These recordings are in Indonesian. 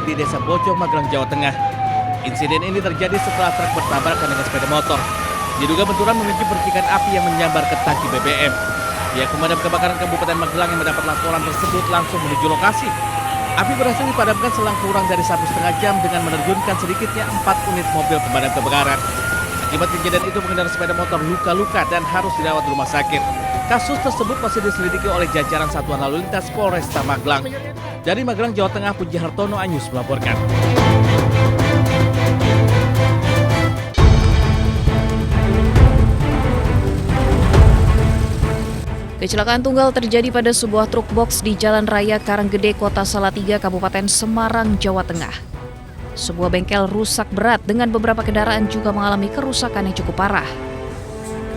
di Desa Bojong, Magelang, Jawa Tengah. Insiden ini terjadi setelah truk bertabrakan dengan sepeda motor. Diduga benturan memicu percikan api yang menyambar ke tangki BBM. Pihak pemadam kebakaran Kabupaten Magelang yang mendapat laporan tersebut langsung menuju lokasi. Api berhasil dipadamkan selang kurang dari 1,5 jam dengan menerjunkan sedikitnya 4 unit mobil pemadam kebakaran. Akibat kejadian itu pengendara sepeda motor luka-luka dan harus dirawat di rumah sakit. Kasus tersebut masih diselidiki oleh jajaran Satuan Lalu Lintas Polresta Magelang. Dari Magelang, Jawa Tengah, Puji Hartono, Anyus melaporkan. Kecelakaan tunggal terjadi pada sebuah truk box di Jalan Raya Karanggede, Kota Salatiga, Kabupaten Semarang, Jawa Tengah. Sebuah bengkel rusak berat dengan beberapa kendaraan juga mengalami kerusakan yang cukup parah.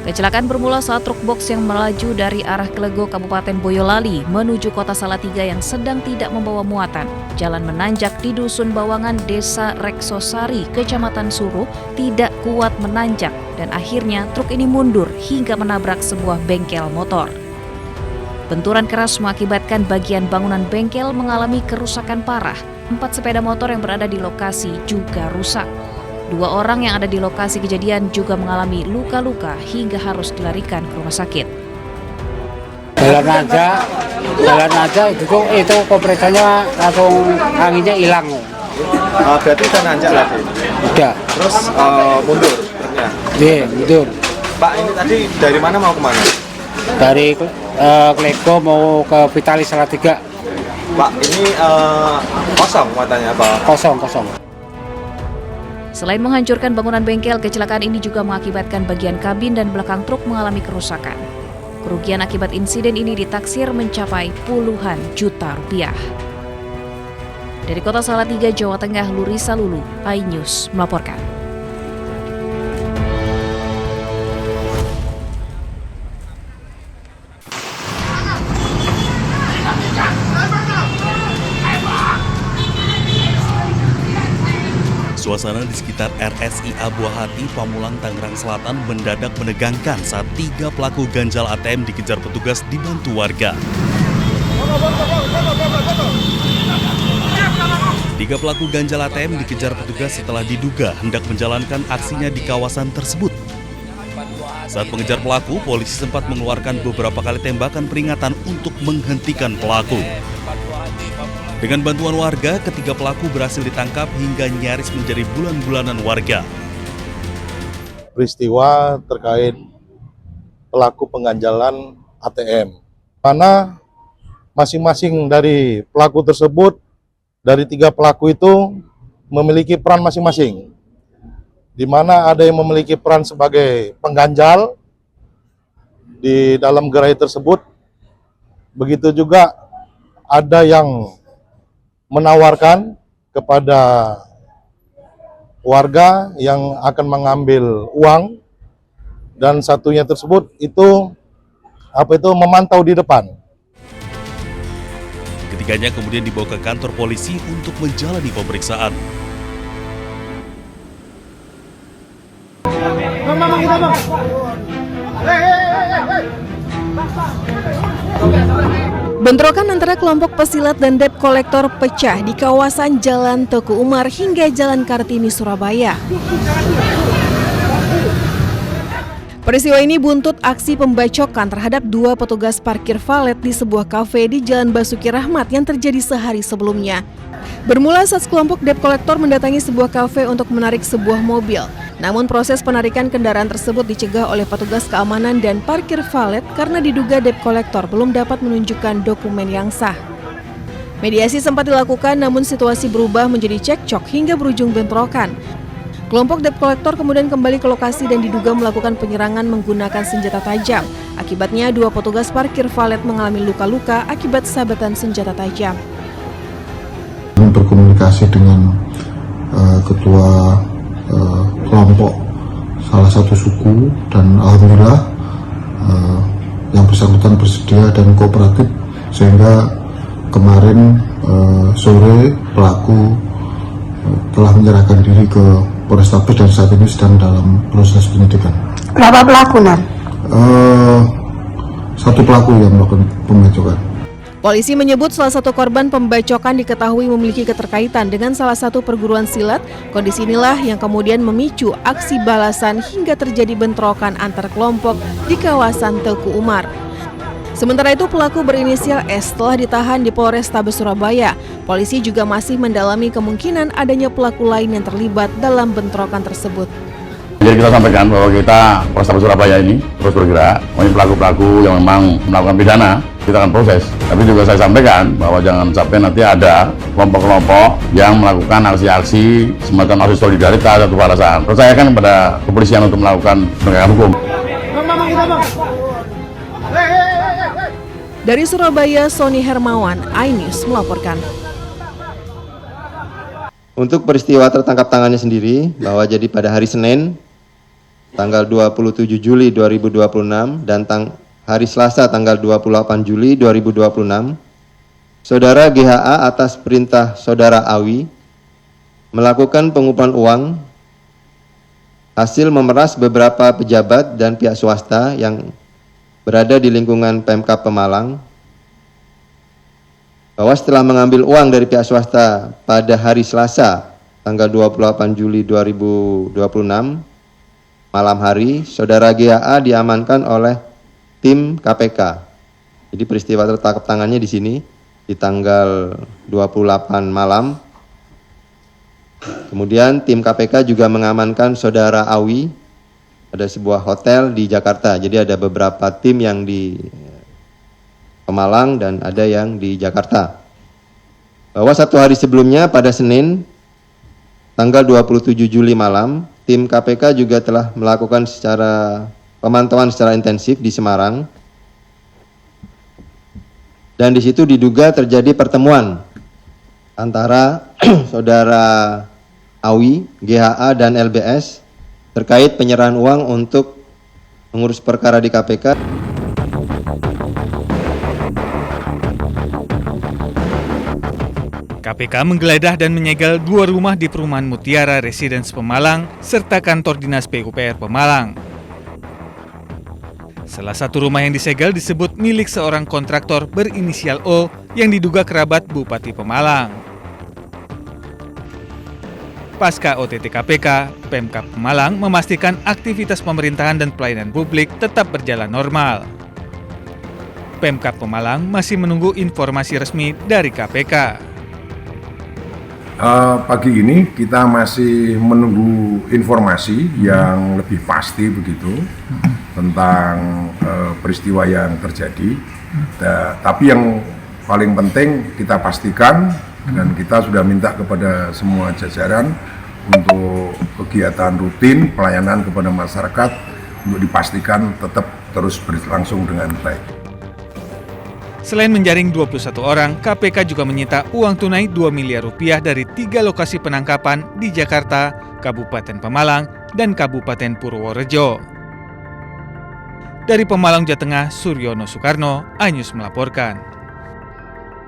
Kecelakaan bermula saat truk box yang melaju dari arah Klego, Kabupaten Boyolali menuju Kota Salatiga yang sedang tidak membawa muatan. Jalan menanjak di Dusun Bawangan, Desa Reksosari, Kecamatan Suruh, tidak kuat menanjak dan akhirnya truk ini mundur hingga menabrak sebuah bengkel motor. Benturan keras mengakibatkan bagian bangunan bengkel mengalami kerusakan parah. 4 sepeda motor yang berada di lokasi juga rusak. 2 orang yang ada di lokasi kejadian juga mengalami luka-luka hingga harus dilarikan ke rumah sakit. Jalan aja itu kompresornya langsung anginnya hilang. Berarti udah nanjak lagi? Udah. Terus mundur truknya? Iya, mundur. Pak, ini tadi dari mana mau kemana? Dari Klego mau ke Vitalis Salatiga. Pak, ini kosong muatannya apa? Kosong. Selain menghancurkan bangunan bengkel, kecelakaan ini juga mengakibatkan bagian kabin dan belakang truk mengalami kerusakan. Kerugian akibat insiden ini ditaksir mencapai puluhan juta rupiah. Dari Kota Salatiga, Jawa Tengah, Lurisa Lulu, iNews melaporkan. Suasana di sekitar RSIA Buah Hati, Pamulang, Tangerang Selatan mendadak menegangkan saat 3 pelaku ganjal ATM dikejar petugas dibantu warga. 3 pelaku ganjal ATM dikejar petugas setelah diduga hendak menjalankan aksinya di kawasan tersebut. Saat mengejar pelaku, polisi sempat mengeluarkan beberapa kali tembakan peringatan untuk menghentikan pelaku. Dengan bantuan warga, ketiga pelaku berhasil ditangkap hingga nyaris menjadi bulan-bulanan warga. Peristiwa terkait pelaku pengganjalan ATM, mana masing-masing dari pelaku tersebut, dari 3 pelaku itu memiliki peran masing-masing, di mana ada yang memiliki peran sebagai pengganjal di dalam gerai tersebut, begitu juga ada yang menawarkan kepada warga yang akan mengambil uang, dan satunya tersebut itu memantau di depan. Ketiganya kemudian dibawa ke kantor polisi untuk menjalani pemeriksaan. Bentrokan antara kelompok pesilat dan debt kolektor pecah di kawasan Jalan Teguh Umar hingga Jalan Kartini, Surabaya. Peristiwa ini buntut aksi pembacokan terhadap 2 petugas parkir valet di sebuah kafe di Jalan Basuki Rahmat yang terjadi sehari sebelumnya. Bermula saat kelompok debt kolektor mendatangi sebuah kafe untuk menarik sebuah mobil. Namun proses penarikan kendaraan tersebut dicegah oleh petugas keamanan dan parkir valet karena diduga debt kolektor belum dapat menunjukkan dokumen yang sah. Mediasi sempat dilakukan, namun situasi berubah menjadi cekcok hingga berujung bentrokan. Kelompok debt kolektor kemudian kembali ke lokasi dan diduga melakukan penyerangan menggunakan senjata tajam. Akibatnya 2 petugas parkir valet mengalami luka-luka akibat sabetan senjata tajam. Berkomunikasi dengan ketua kelompok salah satu suku, dan alhamdulillah yang bersangkutan bersedia dan kooperatif, sehingga kemarin sore pelaku telah menyerahkan diri ke Polrestabes dan saat ini sedang dalam proses penyidikan. Berapa pelaku, Nan? 1 pelaku yang melakukan pembacokan. Polisi menyebut salah satu korban pembacokan diketahui memiliki keterkaitan dengan salah satu perguruan silat. Kondisi inilah yang kemudian memicu aksi balasan hingga terjadi bentrokan antar kelompok di kawasan Teguh Umar. Sementara itu pelaku berinisial S telah ditahan di Polrestabes Surabaya. Polisi juga masih mendalami kemungkinan adanya pelaku lain yang terlibat dalam bentrokan tersebut. Jadi kita sampaikan bahwa kita Polrestabes Surabaya ini terus bergerak, pelaku-pelaku yang memang melakukan pidana kita akan proses. Tapi juga saya sampaikan bahwa jangan sampai nanti ada kelompok-kelompok yang melakukan aksi-aksi semacam aksi solidaritas atau keparasan. Percayakan kepada kepolisian untuk melakukan penegakan hukum. Dari Surabaya, Sony Hermawan, iNews melaporkan. Untuk peristiwa tertangkap tangannya sendiri, bahwa jadi pada hari Senin, tanggal 27 Juli 2026 dan hari Selasa tanggal 28 Juli 2026, Saudara GHA atas perintah Saudara Awi melakukan pengumpulan uang hasil memeras beberapa pejabat dan pihak swasta yang berada di lingkungan Pemkab Pemalang, bahwa setelah mengambil uang dari pihak swasta pada hari Selasa tanggal 28 Juli 2026 malam hari, Saudara GHA diamankan oleh tim KPK. Jadi peristiwa tertangkap tangannya di sini di tanggal 28 malam. Kemudian tim KPK juga mengamankan Saudara Awi pada sebuah hotel di Jakarta. Jadi ada beberapa tim yang di Pemalang dan ada yang di Jakarta. Bahwa satu hari sebelumnya pada Senin tanggal 27 Juli malam, tim KPK juga telah melakukan pemantauan secara intensif di Semarang. Dan di situ diduga terjadi pertemuan antara Saudara Awi, GHA dan LBS terkait penyerahan uang untuk mengurus perkara di KPK. KPK menggeledah dan menyegel 2 rumah di perumahan Mutiara Residence Pemalang serta kantor dinas PUPR Pemalang. Salah satu rumah yang disegel disebut milik seorang kontraktor berinisial O yang diduga kerabat Bupati Pemalang. Pasca OTT KPK, Pemkab Pemalang memastikan aktivitas pemerintahan dan pelayanan publik tetap berjalan normal. Pemkab Pemalang masih menunggu informasi resmi dari KPK. Pagi ini kita masih menunggu informasi yang lebih pasti begitu tentang peristiwa yang terjadi. Tapi yang paling penting kita pastikan dan kita sudah minta kepada semua jajaran untuk kegiatan rutin pelayanan kepada masyarakat untuk dipastikan tetap terus berlangsung dengan baik. Selain menjaring 21 orang, KPK juga menyita uang tunai 2 miliar rupiah dari 3 lokasi penangkapan di Jakarta, Kabupaten Pemalang, dan Kabupaten Purworejo. Dari Pemalang, Jawa Tengah, Suryono Soekarno, iNews melaporkan.